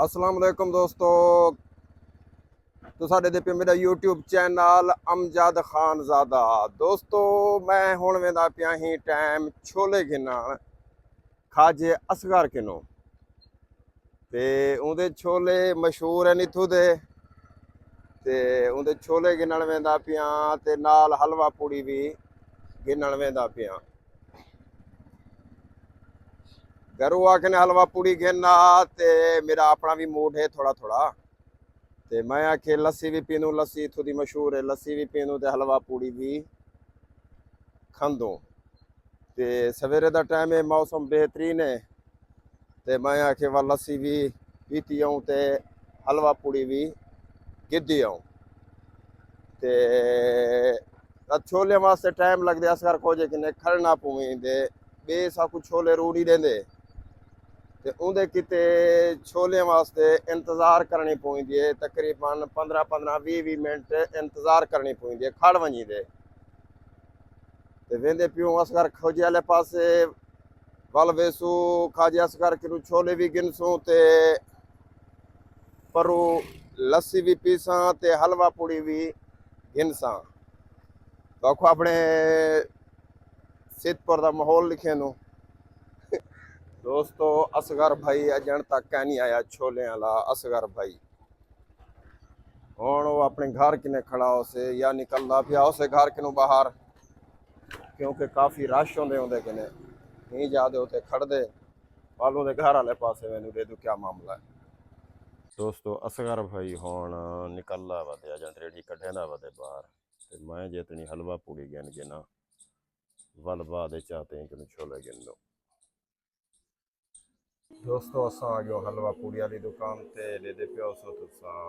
अस्सलाम वालेकुम दोस्तों। तो साडे दे पे मेरा यूट्यूब चैनल अमजद खानजादा। दोस्तों मैं हुण वेंदा पिया ही टाइम छोले गिनण खाजे असगर किनो ते उंदे छोले मशहूर हैं इत्थों दे ते उंदे छोले गिनण वेंदा पिया ते नाल हलवा पूड़ी भी गिनण वेंदा पिया। घरों आके हलवा पूड़ी गिनना ते मेरा अपना भी मूड है थोड़ा थोड़ा ते मैं आखे लस्सी भी पीनू, लस्सी इत्थों दी मशहूर है, लस्सी भी पीनू ते हलवा पूड़ी भी खांदू। ते सवेरे दा टाइम है, मौसम बेहतरीन है ते मैं आखे वा लस्सी भी पीती आऊँ ते हलवा पूड़ी भी गिद्धी आऊँ ते छोले वास्ते टाइम लगदे असगर कोजे किन्ने खड़ना पवेंदे बे साकू छोले रूड़ी देंदे ते उंदे किते छोले वास्ते इंतजार करनी पवेंदी है। तकरीबन 15-15 20 मिनट इंतजार करनी पवेंदी है खड़ वञी दे ते वेंदे पियूं असगर खोजे वाले पासे वल वेसू खाजे असगर किनू छोले भी गिनसूं ते परू लस्सी भी पीसां ते हलवा पूड़ी भी गिनसां। बाखो अपने सिद्धपुर दा माहौल लिखे नू दोस्तों असगर भाई अजन तक कै नहीं आया छोले वाला असगर भाई। हुण वो अपने घर किने खड़ा हो से या निकलदा पिया उसे घर किनू बाहर क्योंकि काफ़ी रश होंदे होंदे किने नहीं जाते उते खड़दे वालों दे घर वाले पासे मैनू दे दू क्या मामला है। दोस्तों असगर भाई हुण निकलदा वधे अजन रेड़ी कढेंदा वधे बाहर ते मैं जितनी हलवा पूड़ी गिन गिना वल बाद चाहते हैं कि छोले गिन लो। दोस्तों असां आ गयो हलवा पूड़ी वाली दुकान ते दे पियो सो तुसां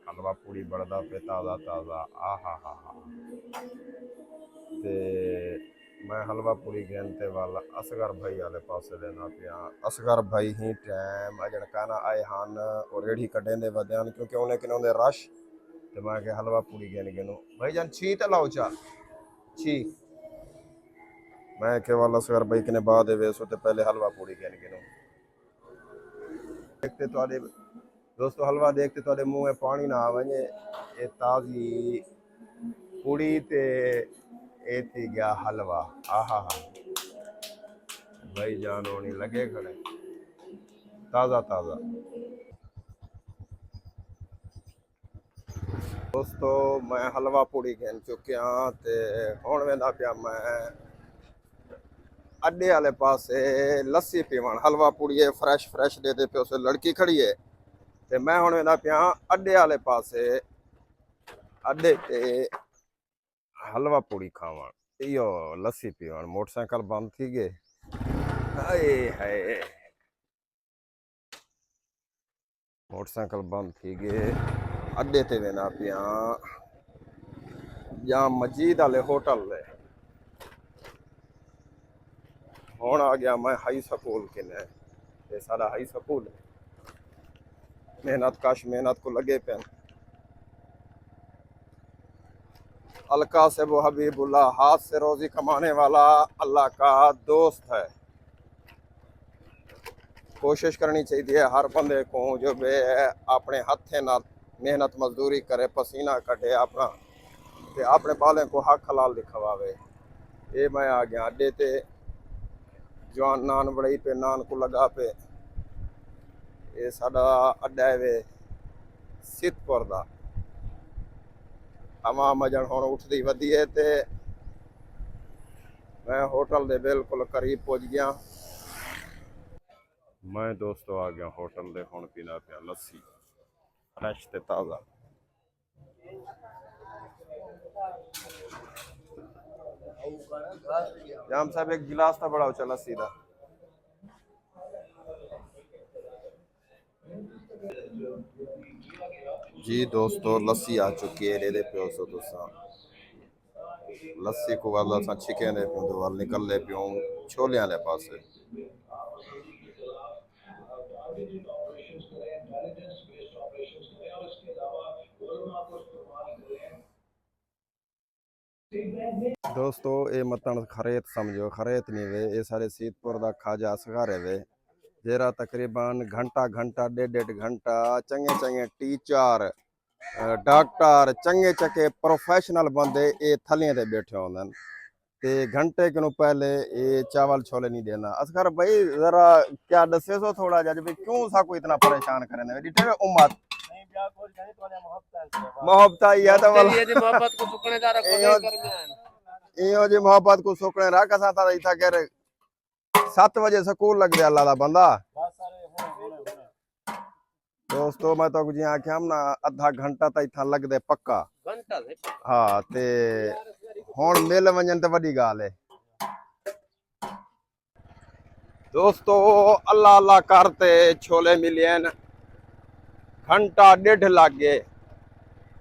हलवा पूड़ी बढ़दा पे ताज़ा ताज़ा आ हा ते मैं हलवा पूड़ी गिनते वाला असगर भाई वाले पासे देना पिया। असगर भाई ही टाइम अजन कहना आए हन और रेड़ी कढेंदे वधे क्योंकि उन्हें किने उन्हें रश ते मैं के हलवा पूड़ी गिनू भाई जान छी ते लाओ चा छी मैं के वाला असगर भाई किने बाद वेसो ते पहले हलवा पूड़ी गिनू देखते तो दोस्तों हलवा देखते तो मुंह में पानी ना आ वने ये ताज़ी पूड़ी ते ए थी गया हलवा आहा हा भाई जान होनी लगे खड़े ताज़ा ताज़ा। दोस्तों मैं हलवा पूड़ी गिन चुकिया ते हुण वेंदा पिया मैं अड्डे वाले पासे लस्सी पीवण। हलवा पूड़ी फ्रैश फ्रैश दे पे उसे लड़की खड़ी है ते मैं हुण वेंदा पिया अड्डे वाले पासे अड्डे ते हलवा पूड़ी खावण इहो लस्सी पीवण। मोटरसाइकिल बंद थी गए हाय हाय मोटरसाइकिल बंद थी गए अड्डे ते वेंदा पिया जाम मजीद वाले होटल ले। हुण आ गया मैं हाई स्कूल किने ये सारा हाई स्कूल मेहनत कश मेहनत को लगे पे अलका से वो हबीबुल्लाह हाथ से रोजी कमाने वाला अल्लाह का दोस्त है। कोशिश करनी चाहिए हर बंदे को जो बे अपने हथे ना मेहनत मजदूरी करे पसीना कटे अपना ते अपने बाले को हक हलाल दिखवावे। ये मैं आ गया अड्डे ते जवान नान बड़ई पे नान को लगा पे ये साडा अड्डा है वे सिद्धपुर दा हमाम अजन हुण उठदी वधी है ते मैं होटल दे बिल्कुल करीब पहुंच गया। मैं दोस्तों आ गया होटल दे हुण पीना पिया लस्सी फ्रैश ते ताज़ा। जाम साहब एक गिलास था बड़ा उचा लस्सी दा। जी दोस्तों लस्सी आ चुकी है दे पियो सो तुसा लस्सी को वाला सा छिके दे पियो तो वाल निकल ले पियो छोले वाले पासे। दोस्तों ये मतन खरेत समझो खरेत नहीं वे ये सारे सीतपुर दा खाजा असगर है वे जेरा तकरीबन घंटा घंटा 1.5 घंटा चंगे चंगे टीचर डॉक्टर चंगे चंगे प्रोफेशनल बंदे ये थलियां ते बैठे होंदे ते घंटे के पहले ये चावल छोले नहीं देना। असगर भाई जरा क्या दसे सो थोड़ा जा भाई क्यों सा को इतना परेशान करे डिठे उम्मत मोहब्बत ही है तो वाला मोहब्बत को सुकने जा रहा इयो जी मोहब्बत को सुकने रख असा ता इथा कर 7 बजे स्कूल लग गया अल्लाह दा बंदा। दोस्तों मैं तो जी आख्या हम ना आधा घंटा तो इतना लग दे पक्का घंटा हाँ ते हुण मिल वंजन ते वड्डी गाल है। दोस्तों अल्लाह अल्लाह करते छोले मिलियन घंटा 1.5 लग गए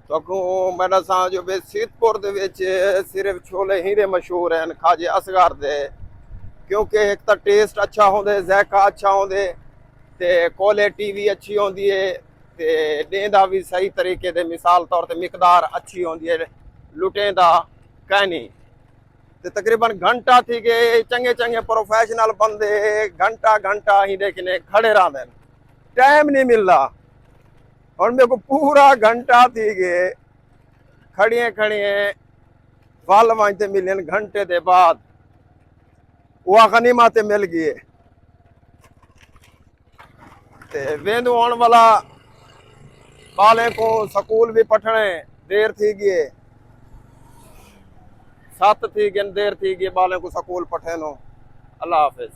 तो मैं सा जो बे सीतपुर दे विच सिर्फ छोले ही दे मशहूर हैं खाजे असगर दे क्योंकि एक तो टेस्ट अच्छा होंदे ज़ायका अच्छा होंदे ते क्वालिटी भी अच्छी होंदी है ते देंदा भी सही तरीके दे मिसाल तौर ते मिकदार अच्छी होंदी है लुटें दा कहनी ते तकरीबन घंटा थी गए चंगे चंगे प्रोफेशनल बंदे घंटा घंटा ही देखने खड़े रहते टाइम नहीं मिलता और मेरे को पूरा घंटा थी गए खड़िए खड़िए फल वांचते मिलन घंटे के बाद वह गनीमत मिल गई ते वेंदू आने वाला बाले को स्कूल भी पठने देर थी गई 7 थी गई देर थी गई बाले को स्कूल पठे नो। अल्लाह हाफिज।